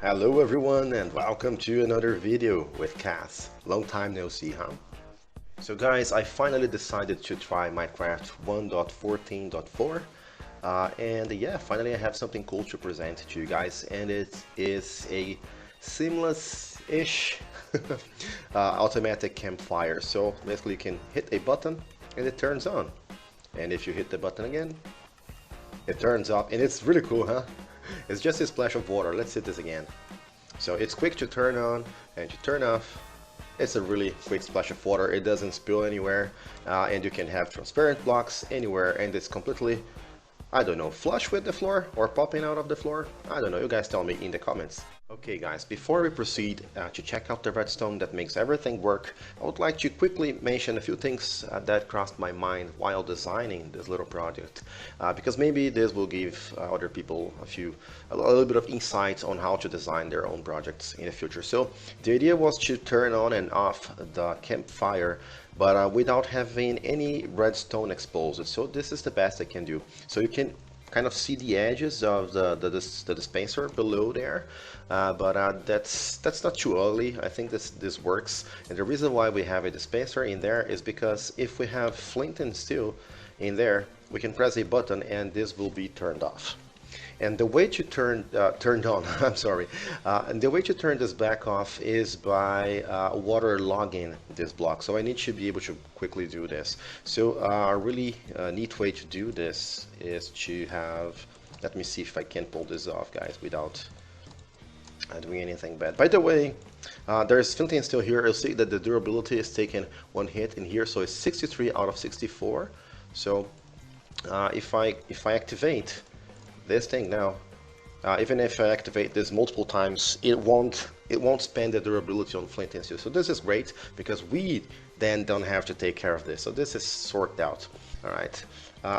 Hello everyone and welcome to another video with Cass. Long time no see, huh? So guys, I finally decided to try Minecraft 1.14.4 and yeah, finally I have something cool to present to you guys, and it is a seamless-ish automatic campfire. So basically you can hit a button and it turns on, and if you hit the button again it turns off, and it's really cool, huh? It's just a splash of water. Let's hit this again. So it's quick to turn on and to turn off. It's a really quick splash of water. It doesn't spill anywhere, and you can have transparent blocks anywhere, and it's completely, I don't know, flush with the floor or popping out of the floor. I don't know, you guys tell me in the comments. Okay guys, before we proceed to check out the redstone that makes everything work, I would like to quickly mention a few things that crossed my mind while designing this little project, because maybe this will give other people a little bit of insight on how to design their own projects in the future. So the idea was to turn on and off the campfire, but without having any redstone exposed. So this is the best I can do. So you can kind of see the edges of the dispenser below there, but that's not too ugly. I think this works, and the reason why we have a dispenser in there is because if we have flint and steel in there, we can press a button and this will be turned off. And the way to turned on, I'm sorry, and the way to turn this back off is by water logging this block. So I need to be able to quickly do this. So a really neat way to do this is to have, let me see if I can pull this off, guys, without doing anything bad. By the way, there's something still here. You'll see that the durability is taking one hit in here, so it's 63 out of 64. So if I activate this thing now, even if I activate this multiple times, it won't spend the durability on flint and steel. So this is great because we then don't have to take care of this. So this is sorted out. All right.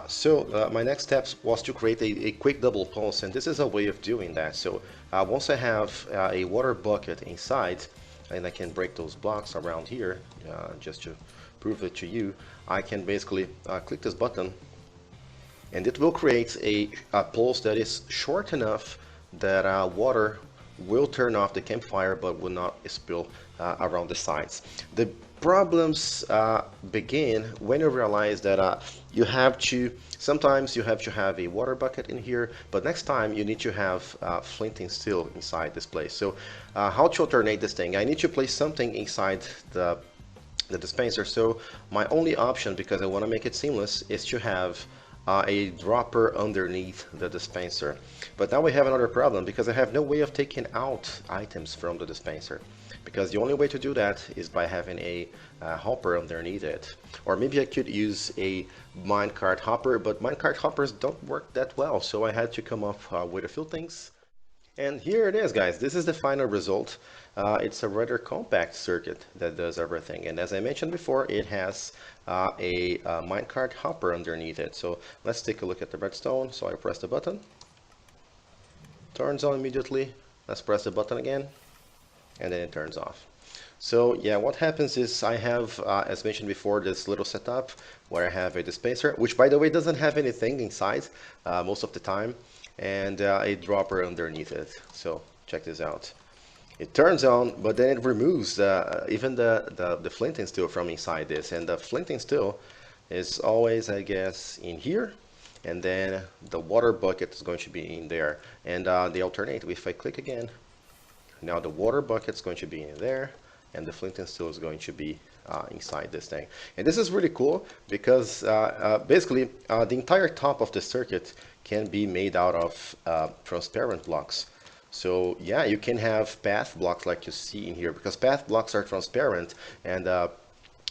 So my next steps was to create a quick double pulse, and this is a way of doing that. So once I have a water bucket inside, and I can break those blocks around here just to prove it to you, I can basically click this button, and it will create a pulse that is short enough that water will turn off the campfire but will not spill around the sides. The problems begin when you realize that sometimes you have to have a water bucket in here, but next time you need to have flint and steel inside this place. So how to alternate this thing? I need to place something inside the dispenser. So my only option, because I want to make it seamless, is to have a dropper underneath the dispenser. But now we have another problem, because I have no way of taking out items from the dispenser, because the only way to do that is by having a hopper underneath it. Or maybe I could use a minecart hopper, but minecart hoppers don't work that well, so I had to come up with a few things. And here it is, guys. This is the final result. It's a rather compact circuit that does everything. And as I mentioned before, it has a minecart hopper underneath it. So let's take a look at the redstone. So I press the button. Turns on immediately. Let's press the button again. And then it turns off. So yeah, what happens is I have, as mentioned before, this little setup where I have a dispenser, which by the way doesn't have anything inside most of the time, and a dropper underneath it. So check this out. It turns on, but then it removes even the flint and steel from inside this, and the flint and steel is always, I guess, in here, and then the water bucket is going to be in there, and they alternate. If I click again, now the water bucket is going to be in there, and the flint and steel is going to be inside this thing. And this is really cool because basically the entire top of the circuit can be made out of transparent blocks. So yeah, you can have path blocks like you see in here, because path blocks are transparent, and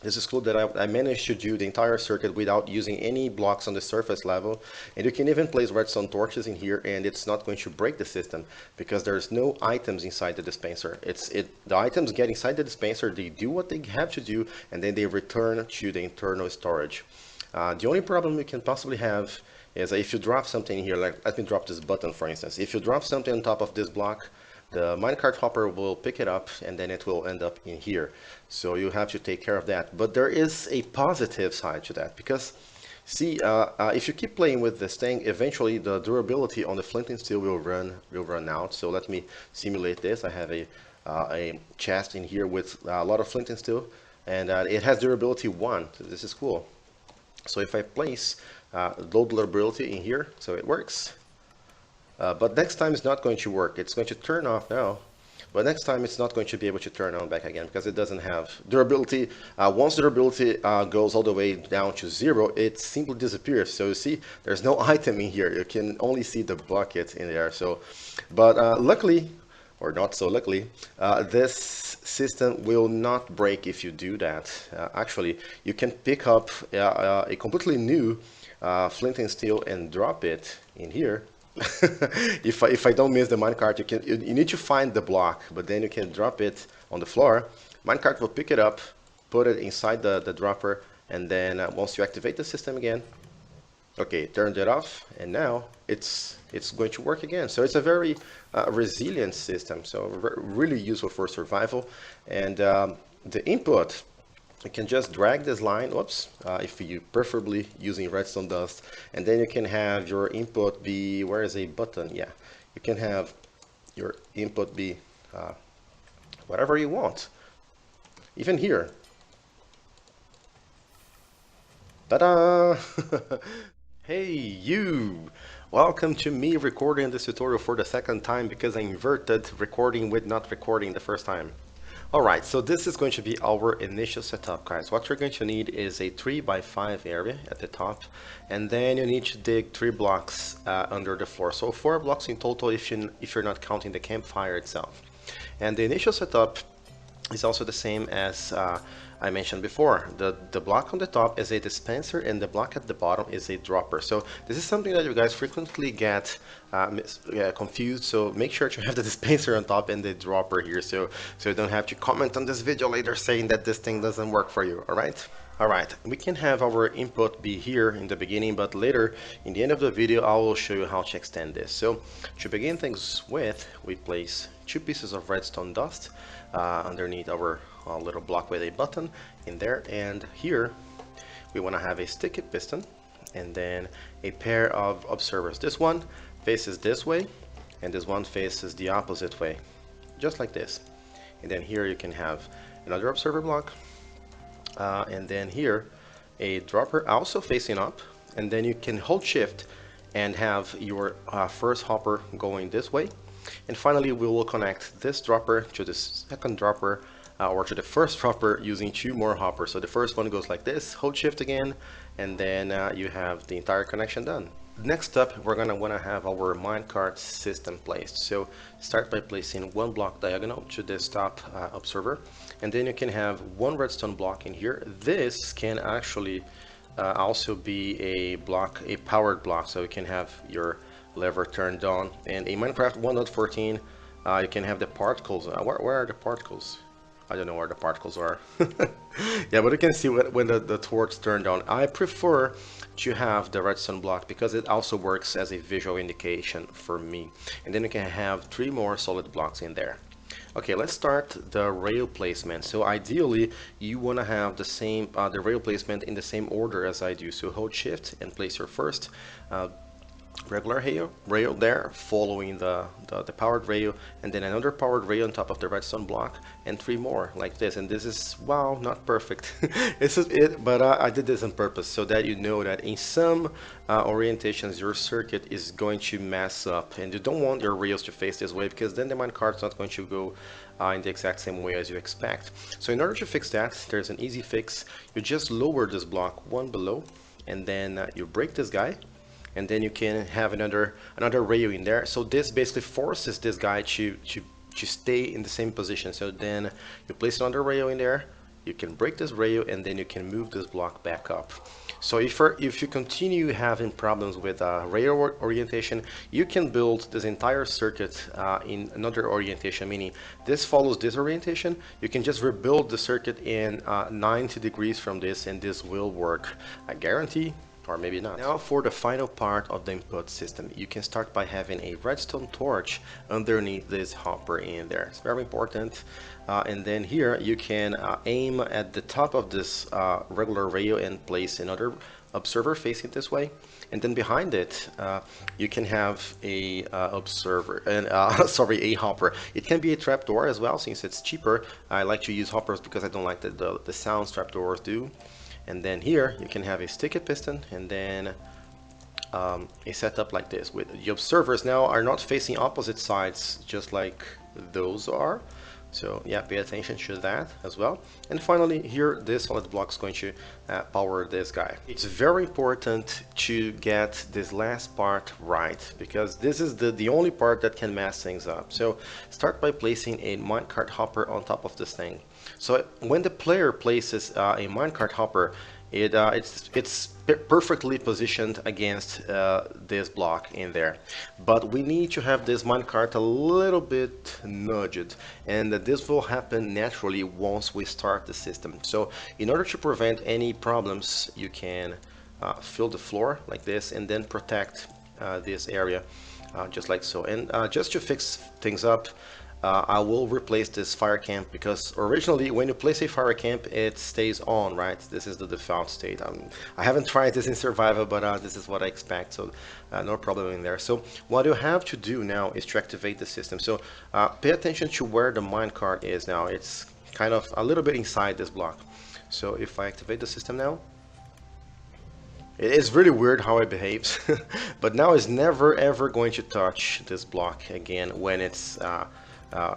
this is cool that I managed to do the entire circuit without using any blocks on the surface level. And you can even place redstone torches in here, and it's not going to break the system because there's no items inside the dispenser. The items get inside the dispenser, they do what they have to do, and then they return to the internal storage. The only problem you can possibly have is if you drop something here, like let me drop this button for instance. If you drop something on top of this block, the minecart hopper will pick it up and then it will end up in here. So you have to take care of that. But there is a positive side to that, because See, if you keep playing with this thing, eventually the durability on the flint and steel will run out. So let me simulate this. I have a chest in here with a lot of flint and steel, and it has durability 1. So this is cool. So if I place low durability in here, so it works. But next time it's not going to work. It's going to turn off now. But next time it's not going to be able to turn on back again because it doesn't have durability. Once durability goes all the way down to 0, it simply disappears. So you see, there's no item in here. You can only see the bucket in there. So, but luckily, or not so luckily, this system will not break if you do that. Actually, you can pick up a completely new flint and steel and drop it in here. If I don't miss the minecart, you need to find the block, but then you can drop it on the floor. Minecart will pick it up, put it inside the dropper, and then once you activate the system again, okay, turned it off, and now it's going to work again. So it's a very resilient system, so really useful for survival. And the input, you can just drag this line, if you preferably using redstone dust, and then you can have your input be, where is a button? Yeah, you can have your input be whatever you want. Even here. Ta-da! Hey you! Welcome to me recording this tutorial for the second time because I inverted recording with not recording the first time. Alright, so this is going to be our initial setup, guys. What you're going to need is a 3x5 area at the top, and then you need to dig 3 blocks under the floor. So 4 blocks in total if you're not counting the campfire itself. And the initial setup is also the same as I mentioned before. The block on the top is a dispenser and the block at the bottom is a dropper. So this is something that you guys frequently get confused, so make sure to have the dispenser on top and the dropper here so you don't have to comment on this video later saying that this thing doesn't work for you. Alright, we can have our input be here in the beginning, but later in the end of the video I will show you how to extend this. So to begin things with, we place 2 pieces of redstone dust underneath our little block with a button in there, and here we want to have a sticky piston and then a pair of observers. This one faces this way and this one faces the opposite way, just like this. And then here you can have another observer block, and then here a dropper also facing up, and then you can hold shift and have your first hopper going this way. And finally we will connect this dropper to the second dropper or to the first dropper using 2 more hoppers. So the first one goes like this, hold shift again, and then you have the entire connection done. Next up, we're gonna wanna have our minecart system placed. So start by placing 1 block diagonal to this top observer, and then you can have 1 redstone block in here. This can actually also be a powered block, so you can have your lever turned on. And in Minecraft 1.14, you can have the particles. Where are the particles? I don't know where the particles are. Yeah, but you can see when the torch turned on. I prefer to have the redstone block because it also works as a visual indication for me. And then you can have 3 more solid blocks in there. Okay, let's start the rail placement. So ideally, you want to have the same the rail placement in the same order as I do. So hold shift and place your first regular rail there, following the powered rail, and then another powered rail on top of the redstone block, and 3 more like this. And this is, wow, not perfect. This is it, but I did this on purpose so that you know that in some orientations your circuit is going to mess up, and you don't want your rails to face this way because then the minecart's not going to go in the exact same way as you expect. So in order to fix that, there's an easy fix. You just lower this block 1 below, and then you break this guy, and then you can have another rail in there. So this basically forces this guy to stay in the same position. So then you place another rail in there, you can break this rail, and then you can move this block back up. So if you continue having problems with rail orientation, you can build this entire circuit in another orientation, meaning this follows this orientation. You can just rebuild the circuit in 90 degrees from this, and this will work. I guarantee. Or maybe not. Now for the final part of the input system, you can start by having a redstone torch underneath this hopper in there. It's very important. And then here you can aim at the top of this regular rail and place another observer facing this way, and then behind it you can have a observer and sorry, a hopper. It can be a trapdoor as well, since it's cheaper. I like to use hoppers because I don't like the sounds trapdoors do. And then here you can have a sticky piston, and then a setup like this with the observers now are not facing opposite sides just like those are. So yeah, pay attention to that as well. And finally here, this solid block is going to power this guy. It's very important to get this last part right, because this is the only part that can mess things up. So start by placing a minecart hopper on top of this thing. So when the player places a minecart hopper, it's perfectly positioned against this block in there, but we need to have this minecart a little bit nudged, and this will happen naturally once we start the system. So in order to prevent any problems, you can fill the floor like this and then protect this area just like so. And just to fix things up, I will replace this fire camp, because originally when you place a fire camp it stays on, right? This is the default state. I haven't tried this in survival, but this is what I expect, so no problem in there. So what you have to do now is to activate the system. So pay attention to where the minecart is now. It's kind of a little bit inside this block. So if I activate the system now, it is really weird how it behaves, but now it's never ever going to touch this block again when it's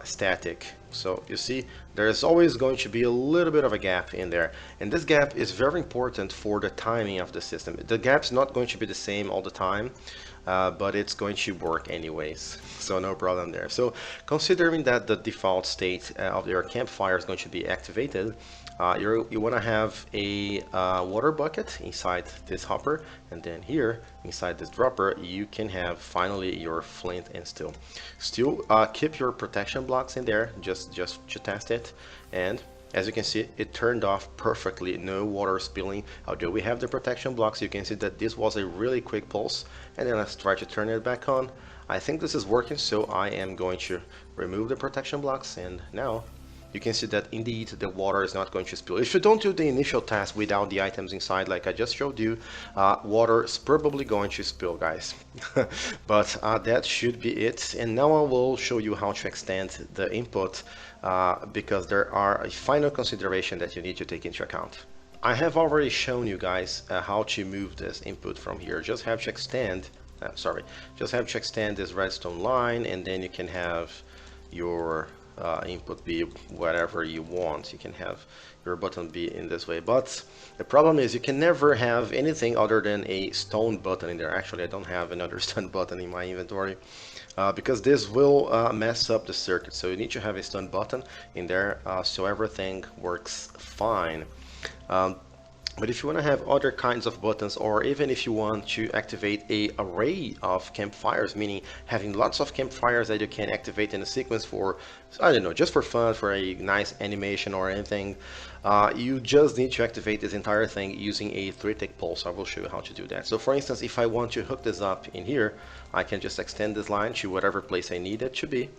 static. So you see, there's always going to be a little bit of a gap in there, and this gap is very important for the timing of the system. The gap's not going to be the same all the time, but it's going to work anyways, so no problem there. So considering that the default state of your campfire is going to be activated, you want to have a water bucket inside this hopper, and then here inside this dropper you can have finally your flint and steel. Still keep your protection blocks in there just to test it, and as you can see, it turned off perfectly, no water spilling. Although we have the protection blocks, you can see that this was a really quick pulse. And then let's try to turn it back on. I think this is working, so I am going to remove the protection blocks, and now you can see that indeed the water is not going to spill. If you don't do the initial task without the items inside like I just showed you, water is probably going to spill, guys. But that should be it. And now I will show you how to extend the input, because there are a final consideration that you need to take into account. I have already shown you guys how to move this input from here. Just have to extend this redstone line, and then you can have your input be whatever you want. You can have your button be in this way, but the problem is you can never have anything other than a stone button in there. Actually, I don't have another stone button in my inventory, because this will mess up the circuit. So you need to have a stone button in there so everything works fine. But if you want to have other kinds of buttons, or even if you want to activate an array of campfires, meaning having lots of campfires that you can activate in a sequence for, I don't know, just for fun, for a nice animation or anything, you just need to activate this entire thing using a 3-tick pulse. I will show you how to do that. So for instance, if I want to hook this up in here, I can just extend this line to whatever place I need it to be.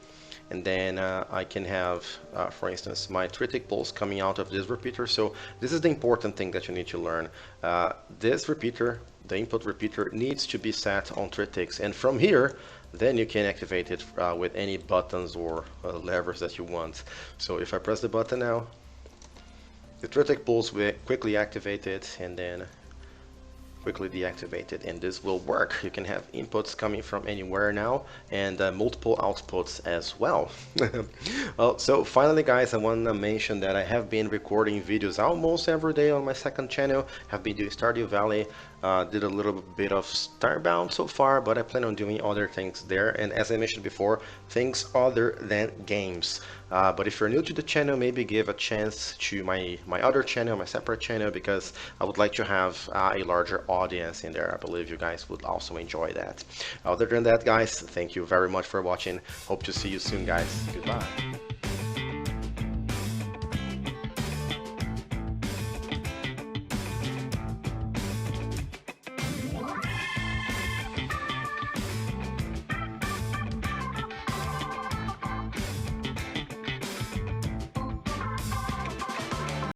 And then I can have, for instance, my 3-tick pulse coming out of this repeater. So this is the important thing that you need to learn. This repeater, the input repeater, needs to be set on 3 ticks. And from here, then you can activate it with any buttons or levers that you want. So if I press the button now, the 3-tick pulse will quickly activate it, and then quickly deactivate it, and this will work. You can have inputs coming from anywhere now, and multiple outputs as well. Well, so finally, guys, I want to mention that I have been recording videos almost every day on my second channel. Have been doing Stardew Valley, did a little bit of Starbound so far, but I plan on doing other things there, and as I mentioned before, things other than games. But if you're new to the channel, maybe give a chance to my other channel, my separate channel, because I would like to have a larger audience in there. I believe you guys would also enjoy that. Other than that, guys, thank you very much for watching. Hope to see you soon, guys. Goodbye.